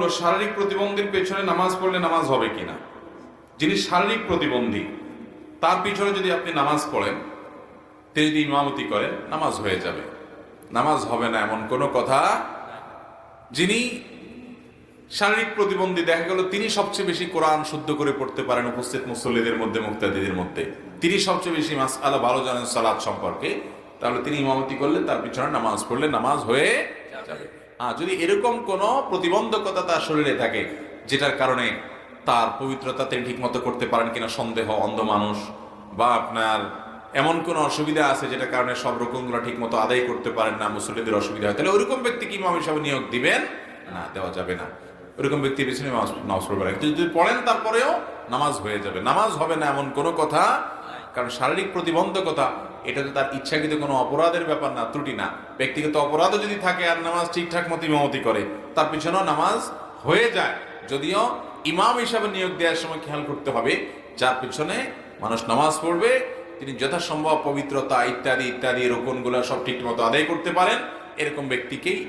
হলো শারীরিক প্রতিবন্ধীর পেছনে নামাজ পড়লে নামাজ হবে কিনা। যিনি শারীরিক প্রতিবন্ধী তার পিছনে যদি আপনি নামাজ পড়েন, তিনি যদি ইমামতি করেন, নামাজ হয়ে যাবে, নামাজ হবে না এমন কোনো কথা। যিনি শারীরিক প্রতিবন্ধী, দেখা গেল তিনি সবচেয়ে বেশি কোরআন শুদ্ধ করে পড়তে পারেন উপস্থিত মুসল্লিদের মধ্যে, মুক্তাদিদের মধ্যে, তিনি সবচেয়ে বেশি মাসআলা ভালো জানেন সালাত সম্পর্কে, তাহলে তিনি ইমামতি করলে তার পিছনে নামাজ পড়লে নামাজ হয়ে যাবে। যদি এরকম কোনো প্রতিবন্ধকতা তার শরীরে থাকে যেটার কারণে তার পবিত্রতা তিনি ঠিক মতো করতে পারেন কিনা সন্দেহ, অন্ধ মানুষ, বা আপনার এমন কোনো অসুবিধা আছে যেটার কারণে সব রকমগুলো ঠিক মতো আদায় করতে পারেন না, মুসল্লিদের অসুবিধা হয়, তাহলে ওইরকম ব্যক্তিকে ইমাম হিসাবে নিয়োগ দিবেন না, দেওয়া যাবে না। ওইরকম ব্যক্তির পিছনে নামাজ পড়বে না। যদি পড়েন তারপরেও নামাজ হয়ে যাবে, নামাজ হবে না এমন কোনো কথা। কারণ শারীরিক প্রতিবন্ধকতা এটা তো তার ইচ্ছাকৃত কোনো অপরাধের ব্যাপার না, ত্রুটি না। ব্যক্তিগত অপরাধও যদি থাকে আর নামাজ ঠিকঠাক মতো ইমামতি করে, তার পিছনেও নামাজ হয়ে যায়। যদিও ইমাম হিসাবে নিয়োগ দেওয়ার সময় খেয়াল করতে হবে, যার পিছনে মানুষ নামাজ পড়বে তিনি যথাসম্ভব পবিত্রতা ইত্যাদি ইত্যাদি রোকনগুলো সব ঠিক মতো আদায় করতে পারেন, এরকম ব্যক্তিকেই